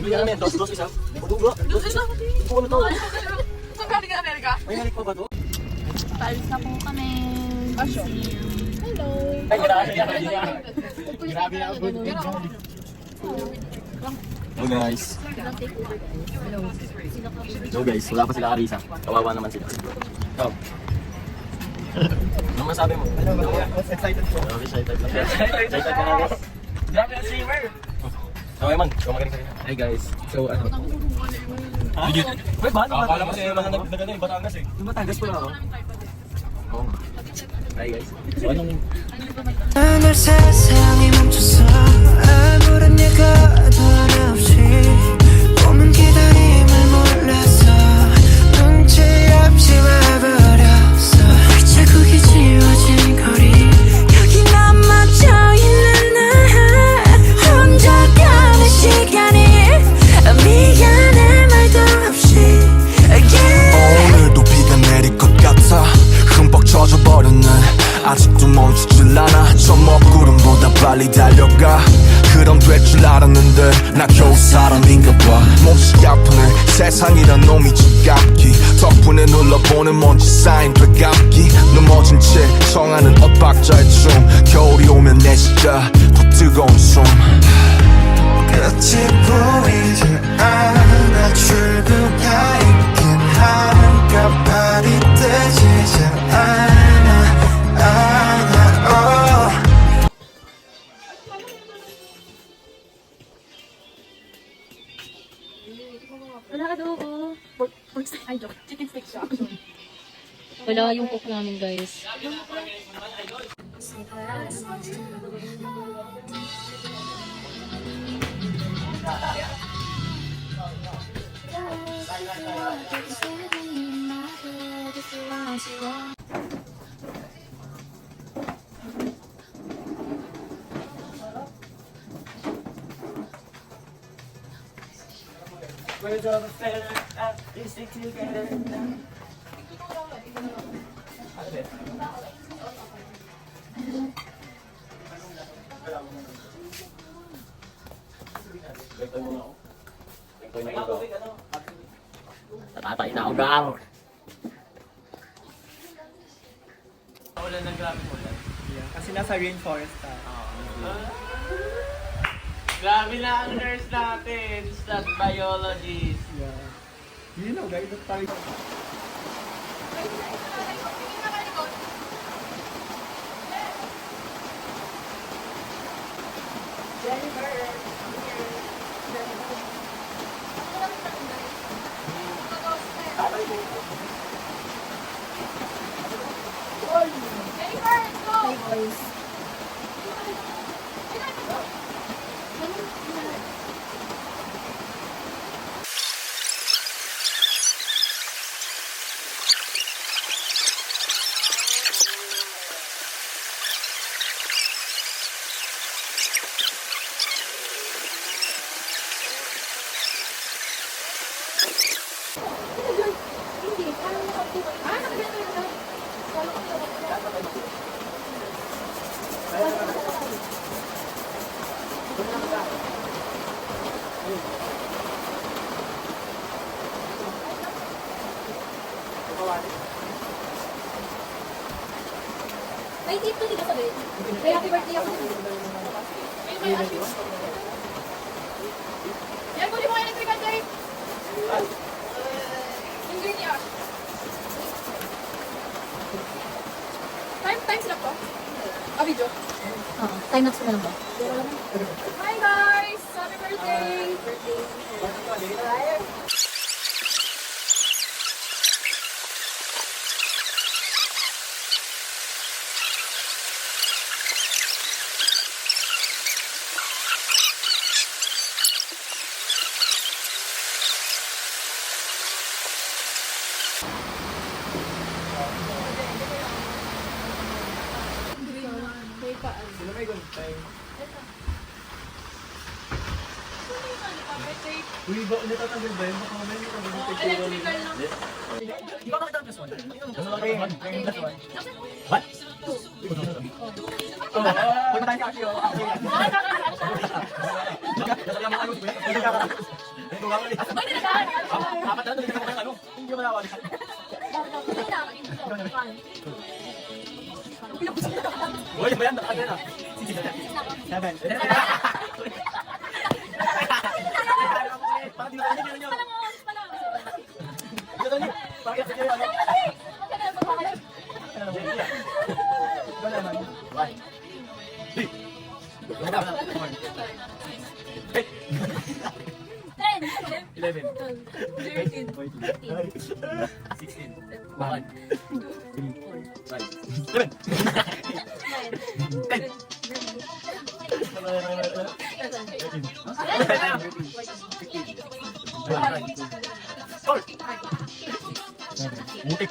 Bigyan namin, dos isa. Madugo. Dos isa. Ano to? Saan galing ka Amerika? May halik pa ba to? Palis na po kami. Asyo. Hello. Ay, grabe yan. Grabe yan. Hello guys. So guys, wala pa sila Arisa. Kawawa naman sila. Oh. Ano masabi mo? Excited po. Excited na. Excited ka na guys. Grabe ang streamer. Okay man, ikaw magaling sa rin. Hi guys. So ano? Wait, ba? Akala mo siya nagano yung Batangas eh. Yung Batangas pala ako. Oo. Hi guys. So anong... 늘 세상이 멈춰서 아무런 예가도 하나 없이 오는 기다림을 몰라서 눈치 없이 와버렸어 자국이 지워진 거리 여기 남아져 있는 나 혼자 가는 시간이 미안해 말도 없이 오늘도 비가 내릴 것 같아 흠뻑 젖어버렸네 아직도 멈추질 않아 저 먹구름보다 빨리 달려가 그럼 될 줄 알았는데 나 겨우 사람인가 봐 몹시 아프네 세상이란 놈이 지갑기 덕분에 눌러보는 먼지 쌓인 되감기 넘어진 채 청하는 엇박자의 춤 겨울이 오면 내 진짜 더 뜨거운 숨 끝이 보이지 않아 출구가 있긴 한가 발이 뜨지 않아 Wala adobo. Ay, joke. Chicken steak siya, actually. Wala yung cook namin, guys. Birds of a feather, we stick together. Tatatay na ako gang. Ulan ng grabe ulan. Yeah, kasi nasa rainforest tayo. Grabe na ang nurse natin, stat biologist. Yeah. You know, guys, tayo. May tip to, di ba sabi? May happy birthday ako. Yan, kunin mo kayo electrical tape. Yung green niya. Time sila po? Video. Time lapse ko na lang ba? Hi guys! Happy birthday! Sino may guntay? tape. Uy, ba, natatanggal ba yun? Baka mamaya may tanggal yung picture nila. Electrical lang. Di ba makita ang plus one? Okay, yung plus one. What? Punta tayo sa action. Apat na doon, ano? Hindi mo nawali. Uy, ba yan? Nakagaya na. 7. Bakit di ba kanina nyo? Dito nyo. Bakit kasi kayo ano? Ikaw naman. One. Three. Wala na. 11. 13. 16. 1. 7. 10. Mutik.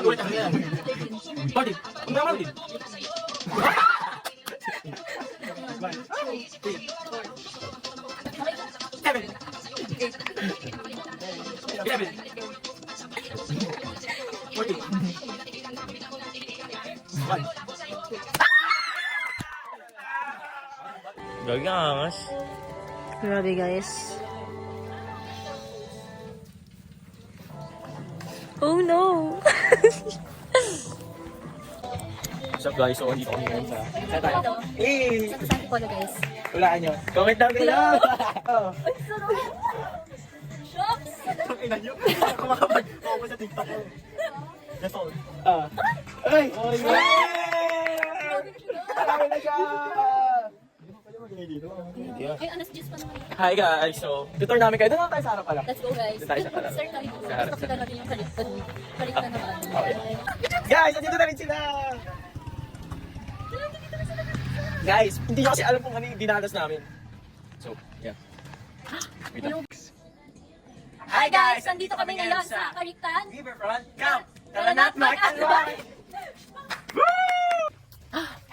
Ulit ang yan. Party. Ang dama din. Seven. 11. 14. 1. Gagi ang angas. Grabe guys. Oh no! What's up guys? So, dito kami ngayon sa... Saan tayo? Eh! Sa Santi Polo guys. Hulaan nyo. Comment down below! Ang ina nyo. Ako makapag-focus sa TikTok ko. That's all. Ay! Marami na siya! Ay, anas juice pa naman. Hi guys! So, tutor namin kayo. Doon lang tayo sa harap pala. Let's go guys. Doon tayo sa harap. Start tayo. Sa harap. Gusto kita natin yung kaliktan. Kaliktan naman. Guys, nandito na rin sila! Guys, hindi nyo kasi alam kung ano yung dinanas namin. So, yeah. Wait lang. Hi guys! Nandito kami ngayon sa Kaliktan. Riverfront Camp! Tara na't mag-unwind!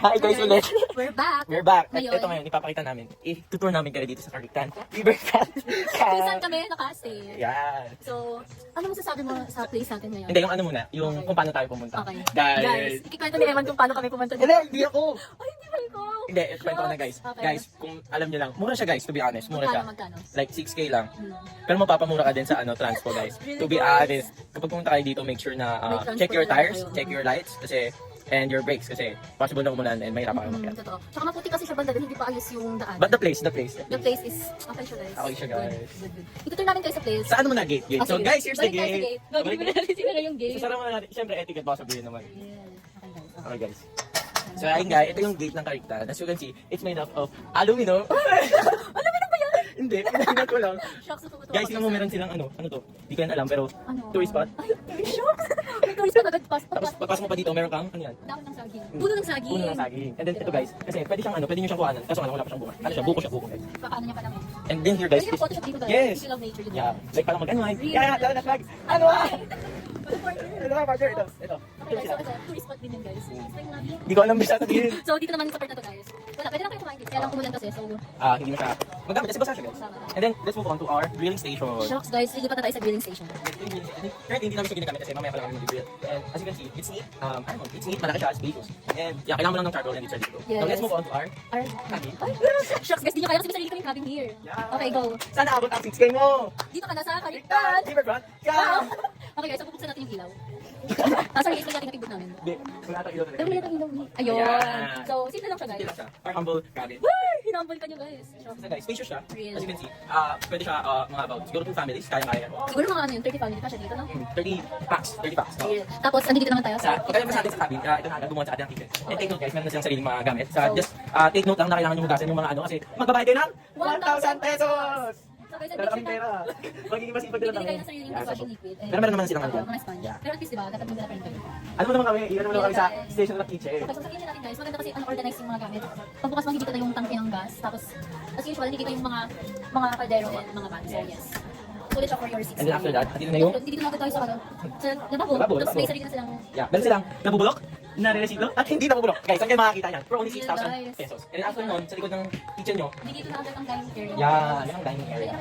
Hi guys ulit! We're back. We're back. At Ngayon. ito ngayon, ipapakita namin. I-tutor namin kayo dito sa Kaliktan. Riverfront Kung saan Camp! kami nakastay. Yan. So, ano masasabi mo sa place natin ngayon? Hindi, yung ano muna, yung kung paano tayo pumunta. Okay. Guys! Ikikwento ni Eman kung paano kami pumunta Hindi, hindi ako! Ay, hindi ba ikaw? Hindi, kwento ko na guys. Okay. Guys, kung alam nyo lang, mura siya guys, to be honest. Mura siya. Magkano? Like 6K lang. Pero mapapamura ka din sa transpo guys. To be honest, kapag pumunta kayo dito, make sure na May transport check your na tires, kayo. check your lights, kasi and your brakes kasi possible na umulan and mahirapan kayo makyat. Totoo. Tsaka maputi kasi siya banda, hindi pa ayos yung daan. But the place. The place is, okay siya guys. Okay siya, guys. Good. Itutur namin kayo sa place. Saan mo na gate? Ah, So sige. guys, here's the Balik tayo sa gate. Gagawin mo na natin siguro yung gate. So sarang muna natin. Siyempre, etiquette baka sabihin naman. Yes. Okay guys. Okay guys. So ayun guys, ito yung gate ng Kaliktan. As you can see, it's made up of aluminum. Aluminum ba yan? Hindi, pinahingan ko lang. Shocks, natutuwa Guys, ako, tingnan mo meron silang ano to? Hindi ko yan alam pero Ano? tourist spot. Ay, shocks. May tourist pa agad pas. Tapos pagpasok mo pa dito, meron kang ano yan? Dami ng saging. Puno ng saging. Puno ng saging. And then ito guys, kasi pwede siyang pwede niyo siyang kuhanan. Kaso wala pa siyang bunga. Ano siya, buko guys. Paano niya pa namin? And then here guys, Pwede yung Photoshop dito guys. yes. If you love nature, yun. Yeah, like parang mag-unwind. Really? Yeah, lalo na flag. Unwind! Ito na, partner. Ito. Okay guys, so ito, tourist spot din yun guys. Explain mo natin. Hindi ko alam bisa sabihin. So dito naman sa part na to guys. Wala, pwede lang kayo kumain dito. Kaya lang kumulan kasi, so Hindi mo siya magamit kasi basa siya guys. And then, let's move on to our grilling station. shocks guys, lilipat na tayo sa grilling station. Currently, hindi namin siya ginagamit kasi mamaya pa lang kami mag-grill. And as you can see, it's neat. I don't know, it's neat, malaki siya, spacious. And yeah, kailangan mo lang ng charcoal and it's ready to go. Yes. Now let's move on to our Ay, cabin. shocks guys, di nyo kaya kasi may sarili kaming cabin here. Yeah. Okay, go. Sana abot ang 6K mo! Dito ka na sa Kaliktan. Riverfront, Wow. come! Okay guys, so bubuksan natin yung ilaw. Sorry, explain natin yung tibot namin. Hindi, wala tayo ilo Pero wala tayong ilaw. Ayun. Yeah. So, simple lang siya guys. Hindi lang siya. Our humble cabin. Woo! Hinambol ka nyo guys. Shocks. So guys, spacious siya. Real. As you can see, pwede siya mga about siguro 2 families, kaya-kaya. Siguro mga ano yun, 30 family pa siya dito, no? 30 packs. So, Real. Tapos, andito naman tayo sa... pagkaya pa sa atin sa cabin, ito na agad gumawa sa ating kitchen. And take note guys, meron na silang sariling mga gamit. Just take note lang na kailangan nyo hugasan yung mga ano kasi magbabayad kayo ng 1,000 pesos! So guys, Pero kaming pera. Magiging masipag Bibili lang kayo kami. ng sariling dishwashing liquid. Pero meron naman silang ano dyan. Mga sponge. Yeah. Pero at least diba, dapat magdala pa rin kayo. Ano mo naman kami, ilan mo naman kami sa station ng kitchen. Okay, so sa kitchen natin guys, maganda kasi unorganize yung mga gamit. Pagbukas makikita na yung tangke ng gas. Tapos, as usual, nakikita yung mga kaldero and mga pans. So yes. Sulit siya for your 6. And then after that, dito na yung Dito na agad tayo sa ano. Sa lababo. Lababo, Tapos lababo. may sarili na silang... yeah, meron silang nabubulok, na resito at hindi nabubulok. Guys, saan kayo makakita yan? For only Yes, 6,000 guys. pesos. And then after nun, sa likod ng kitchen nyo, Hindi dito na agad ang dining area. yan ang dining area.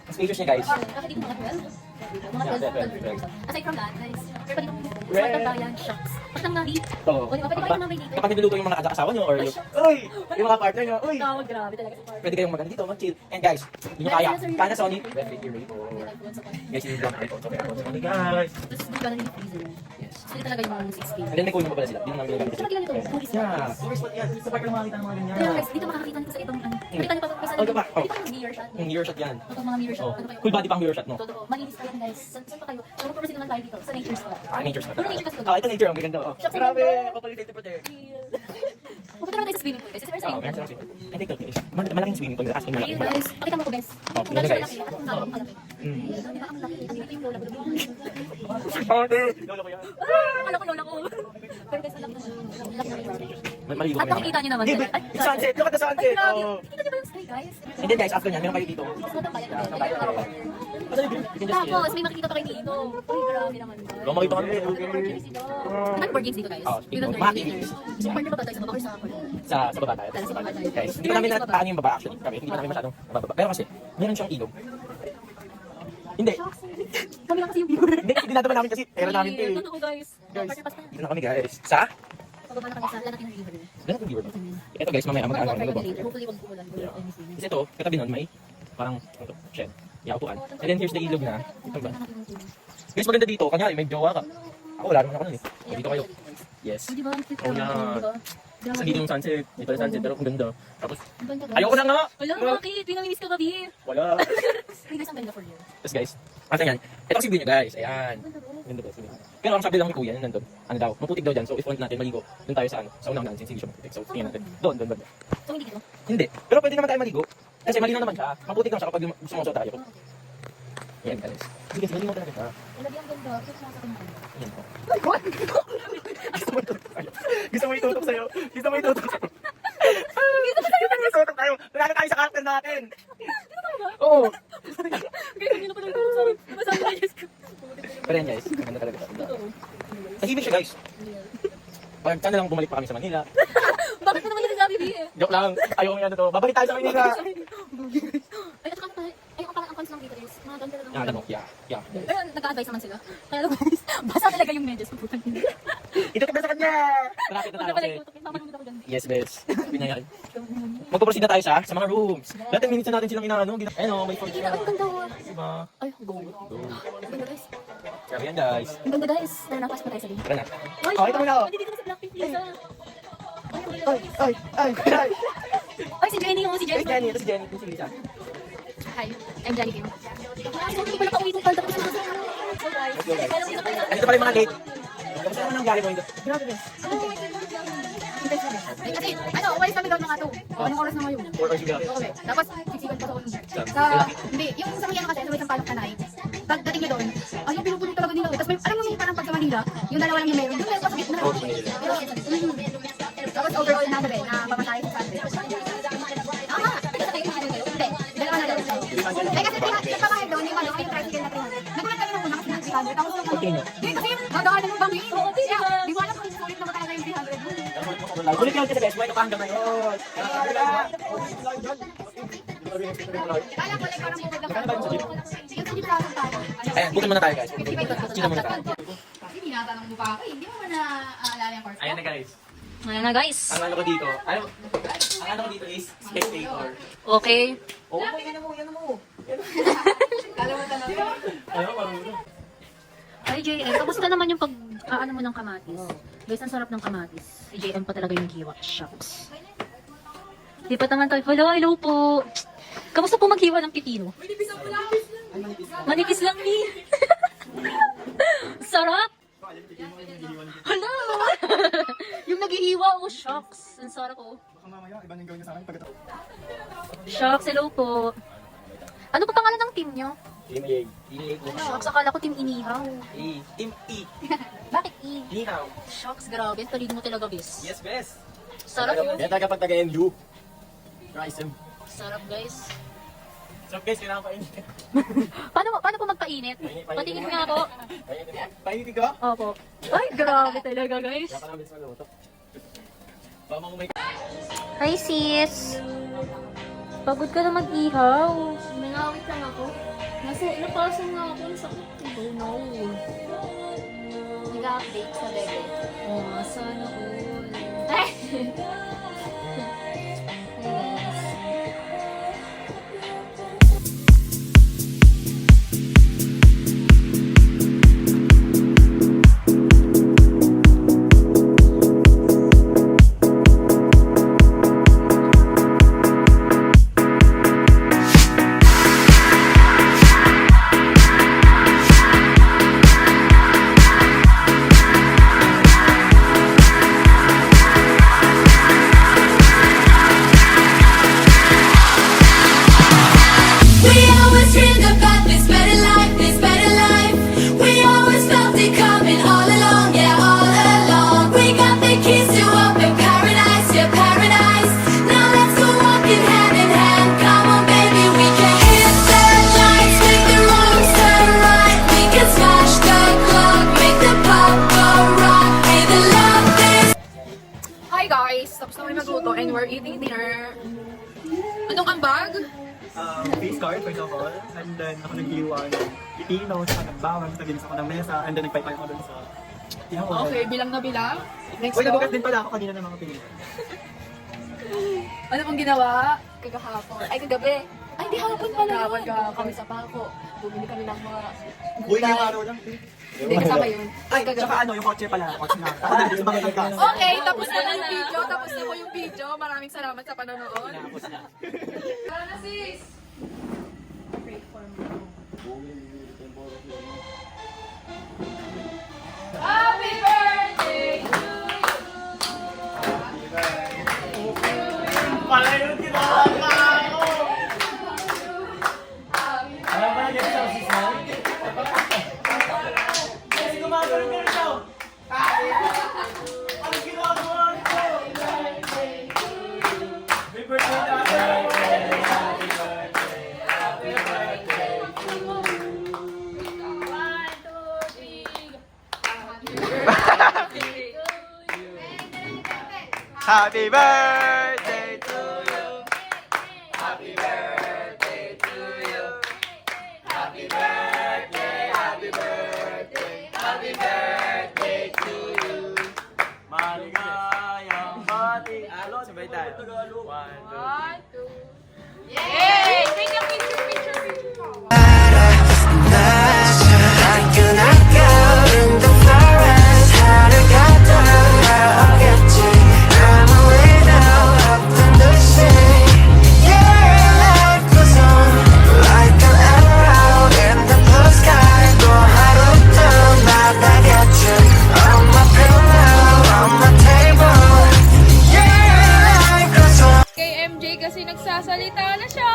Ang spacious niya, guys. Kasi dito mga 12. Mga Yeah, 12. 12. Aside from that, guys, pwede itong Red. magtabayan, shocks. Pag nang nari, Ito. o di ba, pwede kayo mamay dito. Kapag niluluto yung mga asawa nyo or yung, uy, yung mga partner nyo, uy, Tawag, grabe talaga sa party. pwede kayong maganda dito, mag-chill. And guys, hindi nyo kaya. Panasonic refrigerator. Guys, yung lang ito. Sorry guys. Tapos dito ka na yung freezer. Yes. So dito talaga yung 6K. And then may coin pa pala sila. Hindi namin ginagamit. Kasi magilan ito, tourist Yeah. spots. Tourist spot yan. Sa park lang makakita ng mga ganyan. Kaya guys, dito makakakita nito sa itong ano. Nakita niyo pa sa Oh, ito pa. Oh. Dito yung mirror shot. Yung mirror shot yan. Ito mga mirror shot. Oh. Ano kayo? Full body pang mirror shot, no? Totoo. Malinis pa yan guys. Saan pa kayo? So magpaproceed naman tayo dito sa nature spot. Nature spot. Puro nature kasi ito. Ah, ito nature. Ang ganda. Oh. Shots Grabe. ang ganda. Kapalitate to protect. Pupunta naman tayo sa swimming pool guys. Kasi meron sa Oh, meron inyo. silang swimming. I think okay. Malaking swimming pool. As in, Ayun malaking. guys. Pakita mo ko guys. Oh, Kung yan, gano'n siya guys. laki at kung gano'n kalaki. Di ba ang laki? Ang laki yung lola ko. Lolo ko yan. Akala ko lola ko. Pero guys, ang laki na. Ang laki na rin. Maligo At kami. nakikita nyo naman. Hey, guys. Ay, sunset. Look at the Ay, sunset. grabe. Oh. Kita nyo ba yung sky guys? And then guys, after nyan, meron kayo dito. Tapos natambayan Yeah, natin. tambayan. You can just chill. Tapos may makikita pa kayo dito. Uy, grabe naman. Baka makita kami. Ano board games dito guys? Oh, With the mga third games. graders. So partner pa ba tayo sa baba or sa ako? Sa baba tayo. Sa baba tayo. Guys, hindi pa namin nataan yung baba actually. Kami, hindi pa namin masyadong bababa. Pero kasi, meron siyang ilog. Hindi. Kami lang kasi yung viewer. Hindi, dinadaman namin kasi pera namin to eh. Totoo guys. Guys, Partner pass na. dito na kami guys. Sa? Pababa na kami sa Lanatin River. Ganun yung viewer. Ito guys, mamaya mag-ano Mag-offer kami kami mag later. Hopefully wag umulan. Wala anything. Kasi ito, katabi nun may parang ito, shed. Yeah, upuan. And then here's the ilog na. Ito ba? Guys, maganda dito. Kanyari, may jowa ka. Ako, wala naman ako nun eh. O, dito kayo. Yes. Di ba? Ang cute Oh, naman, yeah. di ba? Sa dito yung sunset. Dito yung sunset, pero ang ganda. Tapos, Ang ganda, guys. ayoko na nga! Wala, bakit? Pinamimiss ka gabi. Wala. Ay guys, ang ganda for you. Tapos guys, asa yan? Ito kasi view nyo guys. Ayan. Ganda guys. Pero ang sabi lang ni Kuya, yun nandun. Ano daw, maputik daw dyan. So if want natin maligo, dun tayo sa ano. Sa unang since hindi siya maputik. So tingnan natin. Doon. So hindi dito. Hindi. Pero pwede naman tayo maligo. Kasi malinaw naman siya. Maputik lang siya kapag sumusot tayo. Ayan guys. Sige guys, malinaw talaga siya. Wala di ang ganda. Ito sa akin. Ayan po. Gusto mo itutok sa'yo? Gusto mo itutok sa'yo? Itutok tayo. Wala na tayo sa character natin. Oo. Guys, hindi na pala yung sa akin. Masabi na guys. Pero yan guys, maganda talaga siya. Tahimik siya guys. Pag sana lang bumalik pa kami sa Manila. Bakit mo naman yung sabi, B? Joke lang. Ayaw nga na to. Babalik tayo sa Manila. Ay, at saka, ay, ang cons lang dito is, mga ganda lang. Yan, ano? Yeah. Pero nag-a-advise naman sila. Kaya lang guys, basa talaga yung medyas. Pagputang nila. Ito ka na sa kanya. Malapit na Huwag tayo na pala kasi. itutok. Mamanunod ako dyan. Yes, best. Sabi na yan. Magpaproceed na tayo sa mga rooms. Lahat ng minutes na natin silang inaano. Ayun o, may Nakikita ko, ang ganda ko. Diba? Ay, go. Ang ganda guys. Sabi yan guys. Ang ganda guys. Tara na, pasok na tayo sa game. Tara na. Ay, Oh, ito muna ako. Nandito na si Blackpink Lisa. Ay. Ay, si Jenny mo, si Ay, Jenny. Jenny. Ito si Jenny. Ito si Lisa. Hi, I'm Jenny Kim. Ay, hindi ko pala pauwi ng kanta ko. So guys, Let's go guys. kaya lang dito kayo. Ay, ito pala yung mga date. Tapos naman ang gali mo ito. Grabe guys. Kasi, ano, umalis kami daw mga 2. Anong oras na ngayon? 4 hours ago. Okay. Tapos, siksikan pa sa ulo. Hindi, yung sa Manila kasi, sa may sampalok na night. Pagdating niya doon, ay, yung pinupulong talaga nila. Tapos, alam mo yung parang pag sa Manila, yung dalawa lang yung meron. Yung meron pa sa gitna. Oh, sa Manila. Tapos, overall na gabi, na pamatay sa Sunday. Tama! Hindi, dalawa na daw. Eh, kasi yung pamahid doon, yung ano, yung tricycle na 300. Nagulat kami nung una kasi 300. Tapos, Okay na. hindi, kasi dadaanan ng bangin. Kaya, di ko alam kung sulit na ba talaga yung 300. Ulit yun kasi best. Buhay ka pa hanggang ngayon. Kala ko, like, parang bukod lang. Yung 3,000 tayo. Ayan, bukan muna tayo guys. Sino muna tayo? Kasi tinatanong mo pa ako, hindi mo na aalala yung course ko. Ayan na guys. Ayan na guys. Ang ano ko dito, ang ano ko dito is spectator. Okay. Oh, yan mo. Kalimutan na. Ano, marunong. Ay, JM, kamusta naman yung pag-aano mo ng kamatis? Guys, ang sarap ng kamatis. Si JM pa talaga yung hiwa. Shucks. Di pa naman tayo. Hello po. Kamusta po maghiwa ng pipino? Manipis lang ni. Sarap. Hala! Yung naghihiwa, oh, shucks. Ang sarap, oh. Baka mamaya, iba yung gawin niya sa akin pagkatapos. Shucks, hello po. Ano pa pangalan ng team nyo? Team A. Team A po. Shucks, akala ko team Inihaw. E. Team E. Bakit E? Nihaw. Shucks, grabe. Talino mo talaga, bis. Yes, best. Sarap, oh. Yan talaga pag taga-MU. Rice and Sarap, guys. So guys, kailangan painit. Paano po magpainit? Patingin nga po. Painitin ka? Opo. Ay, grabe talaga guys. Kaya ka namin sa maluto. Pamang may... Hi sis! Pagod ka na mag-ihaw. Nangawit lang ako. Napasang nga ako sa oh no. Nag-update sa bebe. Oh, sana all. Ay! We always dreamed about this better life, this better life. We always felt it coming all along, yeah, all along. We got the keys to open paradise, yeah, paradise. Now let's go walking hand in hand. Come on, baby, we can hit the lights, make the wrongs turn right. We can smash the clock, make the pop go rock. Hey, the love is. Hi guys! Tapos na kami magluto and we're eating dinner. Anong ambag? Face card, first of all. And then ako nag-iwan ng pipino, saka ng bawang, taginis ako ng mesa, and then nagpaypay ako dun sa tinawag. Okay, bilang na bilang. Next Uy, nabukas go. din pala ako kanina ng mga pinili. Ano pong ginawa? Kagahapon. Ay, kagabi. Ay, di hapon pala. Hapon kami sa Paco. Bumili kami ng mga... Uy, yung araw lang. Hindi, kasama yun. Ay, tsaka ano, yung kotse pala. Kotse na. Ako na, sa mga gas. Okay, tapos na yung video. Tapos na po yung video. Maraming salamat sa panonood. Tara na sis! Happy birthday to Pala yun, ginawa ka ako! Alam ba na ganyan sa sisal? Kasi gumagawin ka rin daw! Ano ginagawa nito? Happy birthday na ako! Happy birthday! Happy birthday to you! 1, 2, 3 Happy birthday to you! Happy birthday to you! Happy birthday, happy birthday, happy birthday to you! Maligayang bati! Alon, sabay tayo. 1, 2, 3 Yay! Take a picture, picture, picture. Kay MJ kasi nagsasalita na siya.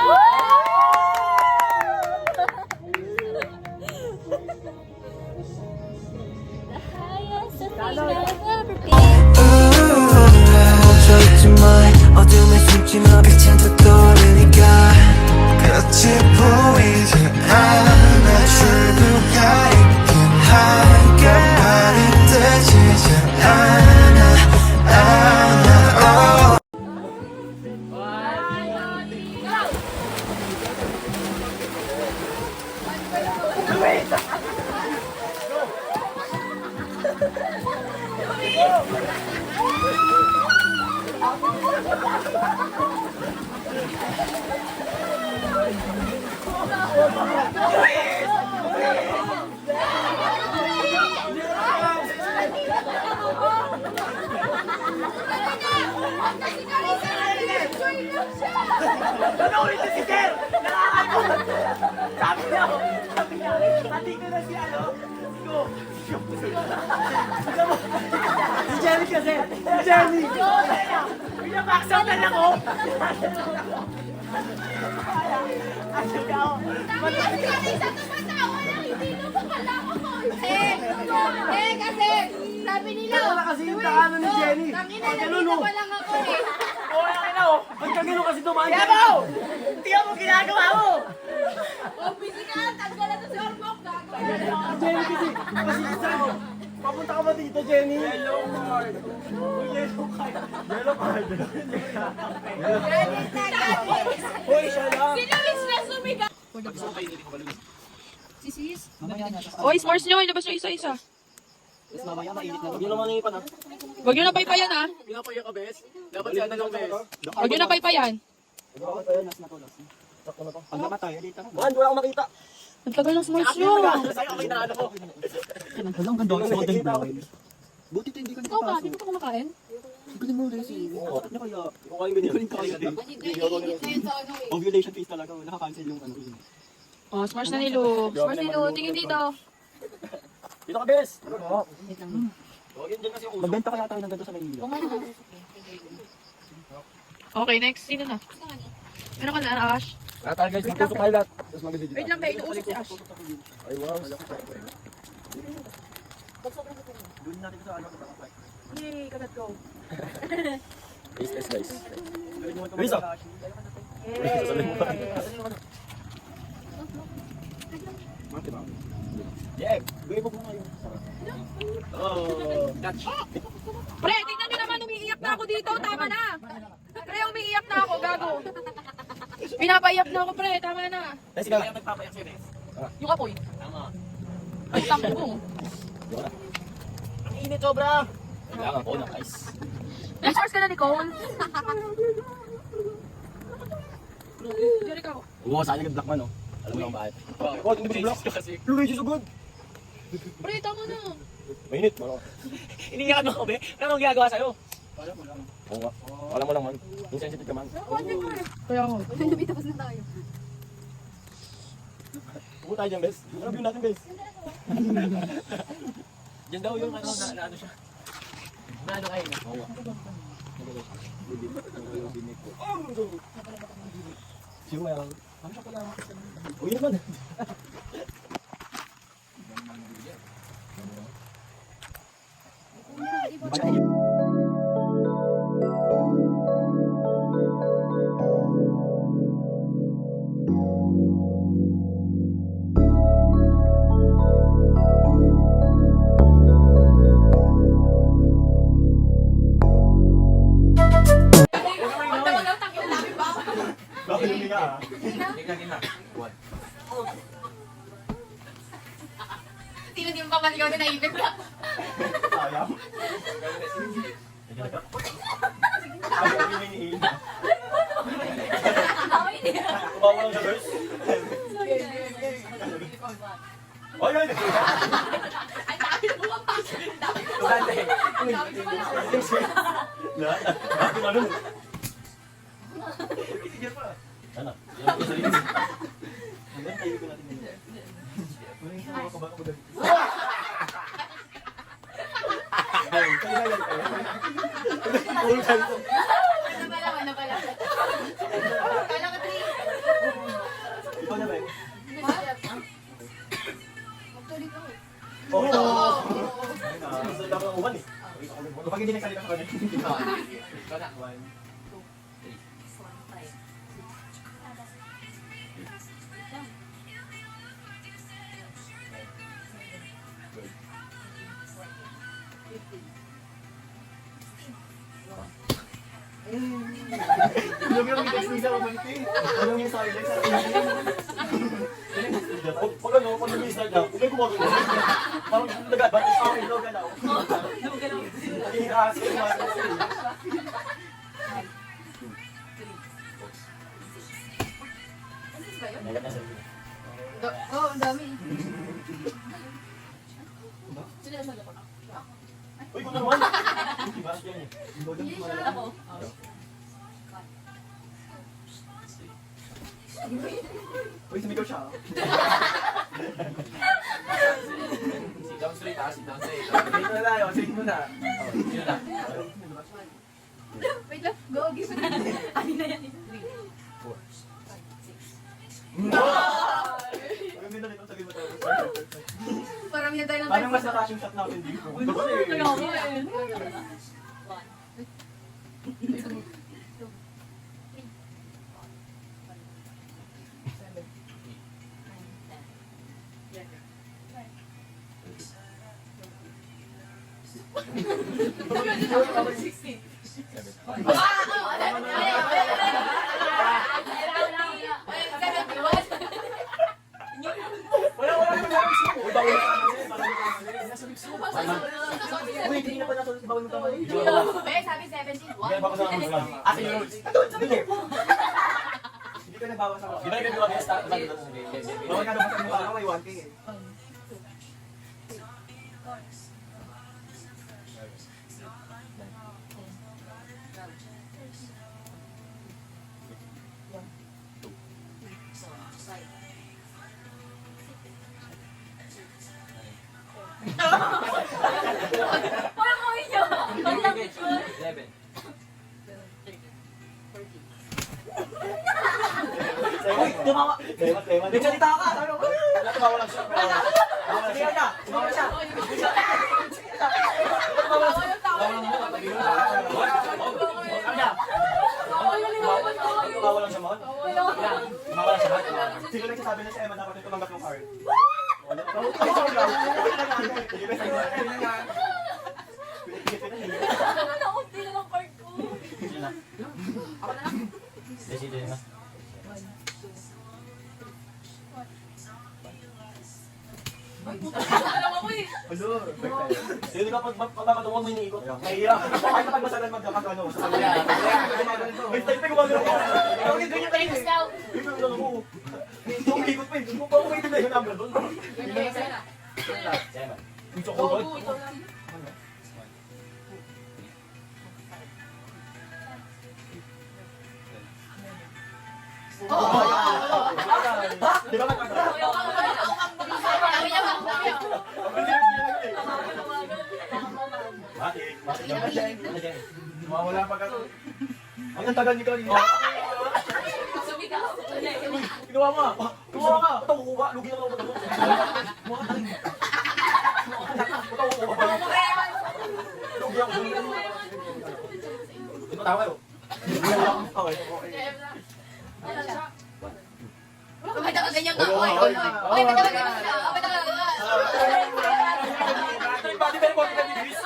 멈춰있지만 어둠에 숨지마 빛은 더 떠오르니까 끝이 보이지 않아 출구가 있긴 할까 말이 되지 않아 Kasi sabi nila, Kasi yung daanan ni Jenny. tangina, nandito pa lang ako eh. Ba't ka gano'n kasi dumaan? Yabaw! Tingnan mo ginagawa mo! Papunta ka ba dito, Jenny? Yellow card. Yellow card. Yellow card. Hoy, siya lang. Oy, s'mores nyo, ilabas nyo isa-isa. Yes, mamaya mainit na. Huwag nyo naman nangipan, ha? Huwag nyo na paypayan, ha? Pinapaya ka, bes? Dapat siya na lang, bes. Huwag nyo na paypayan. Pag namatay, dito na. Man, wala akong makita. Ang tagal ng s'mores nyo. Sa'yo, okay na ano ko. Walang ganda ang golden brown. Buti hindi ka Ikaw ba? Di ba ito kumakain? Hindi mo rin si... Bakit niya kaya? Okay, hindi ko kaya din. Ovulation phase talaga. Nakakancel yung ano. Oh, s'mores na nilo. S'mores nilo, tingin dito. Dito ka, Bes! Magbenta kaya tayo ng ganito sa Maynila. Okay, next. Sino na? Meron ka na, Ash? Tayo guys, magtusok tayo lahat. Tapos mag-video. Wait lang, be. Inuusok si Ash. Ay, wow. Doon natin sa ano. Yay, kagat go. Guys. Luis, ah! Yeah, gawin mo muna yung... Oh, catch. Pre, tingnan nyo naman, umiiyak na ako dito. Tama na. Pre, umiiyak na ako, gago. Pinapaiyak na ako, pre. Tama na. Let's go. Nagpapayak siya, bes. Yung apoy. Tama. Ay, tamo mo. Ang init, sobra. Kailangan ko na, guys. Nag-source ka na, Nicole? Jerry ka. Oo, sayang yung black man, oh. Alam mo lang bakit. Oh, hindi mo black. Luis, you're so good. Pre, tama na. Mainit, maro. Iniiyakan mo ko, be. Ano ang ginagawa sa'yo? Oo nga. Alam mo lang man. Insensitive ka man. Kaya ako. Tapos na tayo. Pupo tayo dyan, Bes. Review natin, Bes. Diyan daw yung ano, na ano siya. Na ano kayo? Oo nga. Sino may lang? Ano siya pala? Uy naman. Bakit hindi ka, ah? Sino di mo pa maligaw na naibig ka? Sayang. Ayaw yung iniiin. Kumawa lang siya, Bes. Oy, oy! Bakit ano? Sana. Hanggang tayo ko natin yun. Wala yung sa mga kabaka mo. Ay, kaya yan. Puro tayo. Ano pala? Kala ka 3. Ikaw na ba eh? Actually ko. Oo! Gusto lang ang uman eh. Kapag hindi nagsalita ka kanya. Yung text niya sa umanti. Anong yung silence? Pag ano, pag nag-start na, huwag kumagal mo. Parang nag-advance sa akin, no, galaw. Nag-iiras ko yung mga Oo, ang dami. Uy, kung naman! Diba? Yan eh. Ako. Uy, sumigaw siya. Sit down straight, sit down straight. Sit mo na tayo, sit mo na. Oh, yun na. Wait lang, go, give me. Ay na yan. 3, 4, 5, 6. Ang ganda nito, sabihin mo tayo. Parang yan tayo ng Parang mas nakash yung shot natin dito. Uy, hindi na pa nasa bawal mo kamay. Sabi 17. Hindi ba ko sa mga Asa yung rules? Doon, sabi niyo. Hindi ka nagbawas ako. Di ba nagagawa kayo sa Bawal nga daw sa mukha ko, may 1K eh. Parang ko inyo. 11. Uy, tumawa. May salita ka. Sabi ko, Tumawa lang siya. sige na. Tumawa siya. Tumawa lang siya, Mon. Tumawa lang siya, Mon. Sino nagsasabi na si Emma dapat yung tumanggap ng card? Naunti na ng card ko. Yun na. Decision na. Alam ako eh. Hindi ka pagkakatawa mo iniikot. Nahiya. Kahit na pagmasalan magkakagano sa kanila. May style pa gumagano ko. Ang ganyan kayo eh. Ito lang ako. Tumikot pa eh. Kung pa ako may tinay yung number doon. Seven. Gusto ko ba? Di ba Mawala pa ka. Ang tagal ni Kali. Ginawa mo. Gusto ka. Ito kukuha. Lugi naman ako. Lugi ako. Di ba tawa yun? Bakit ako ganyan ka? Oy, oy, oy. Oy, ba't ako ganyan ka? Ba't ako ganyan ka? Body very confident in this.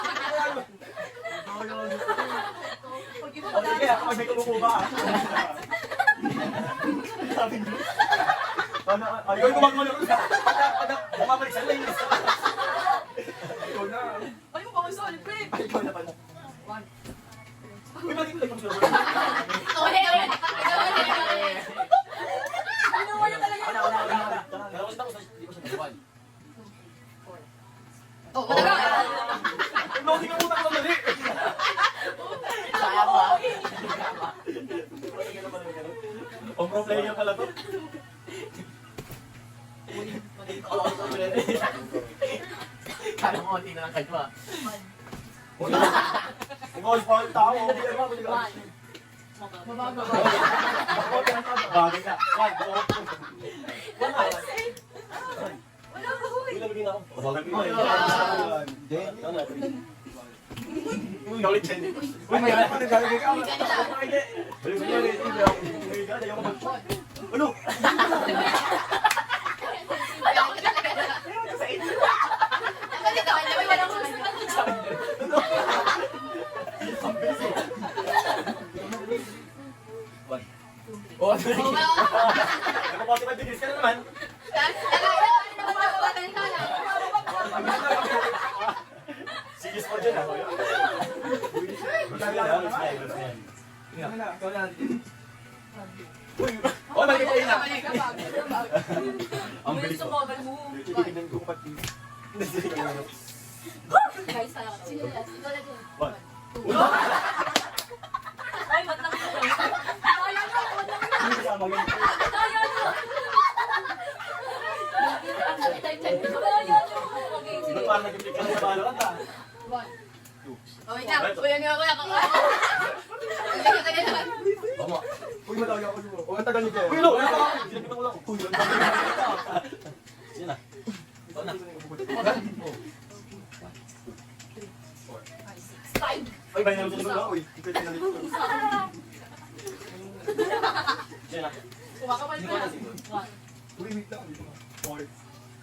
O sige, ako may kumukuha. Sabi ko. Ayun, gumagano ko. Bumabalik sa lane. Ikaw na. Ay, mo pa solid, pre. Ay, ikaw na pala. Uy, bakit ko lang Oy, oy, oy. Ginawa niya talaga. Pero kasi tapos hindi ko siya nagawan. Oh, matagal. Hindi ka muna ko mali. Sayang ba? O pro player pala to. Kala mo, hindi na lang kayo ah. Ikaw pa ang tao. Bagay ka. Ilagay na ako. Uy, ulit siya. Uy, may alam ko naglalagay ka. Ano? Oh, sorry. Nagpo-45 degrees ka na naman. Serious po dyan, ah. Oh, balik kayo na. Ang bilis ko. Titignan ko pati. One. Ay, matang ko. Kaya na, matang ko. Hindi kasama yun. Kaya na. Ba't parang nag-click ka na sa balo ka? Wait na. Uy, ano ako na ako. Tama. Uy, malayo ako siguro. Ang tagal niyo. Uy, no! Sinabitan ko lang. Uy, ang tagal niyo. Sige na. Ikaw na. Ay, bayan na lang ako. Uy, ikaw yung nalit ko. Sige na. Kumakapal Hindi pa ko na yan. siguro. Uy, wait lang. Dito ka. Four.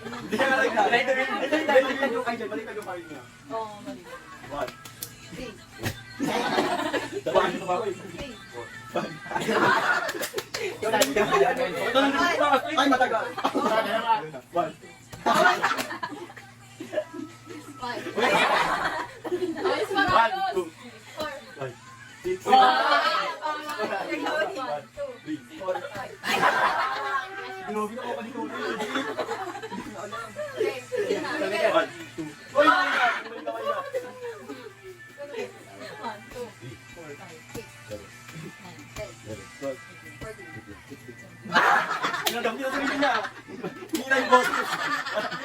Hindi ka like that. Baliktad yung kayo. Baliktad yung kayo niya. Oo, mali. 1. Dapat ano ba ako eh? Ay, matagal. 1. Ayos pa nga yun.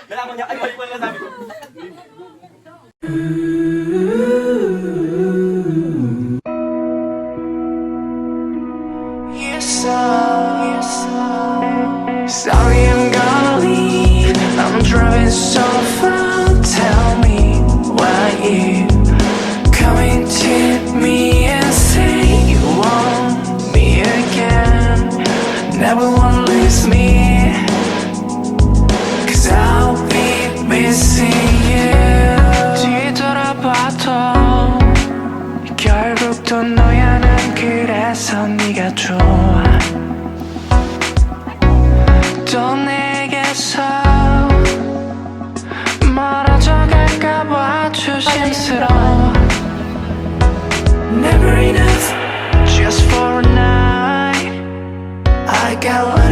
Nalaman niya, ay balik mo na lang sabi ko. Sorry, I'm gonna leave. I'm driving so far. Tell me why you coming to me and say you want me again. Never wanna lose me, 'cause I'll be missing you. 뒤돌아봐도 결국 또 너야. 난 그래서 네가 좋아. 또 내게서 멀어져 갈까봐 조심스러워. Never enough, just for a night. I got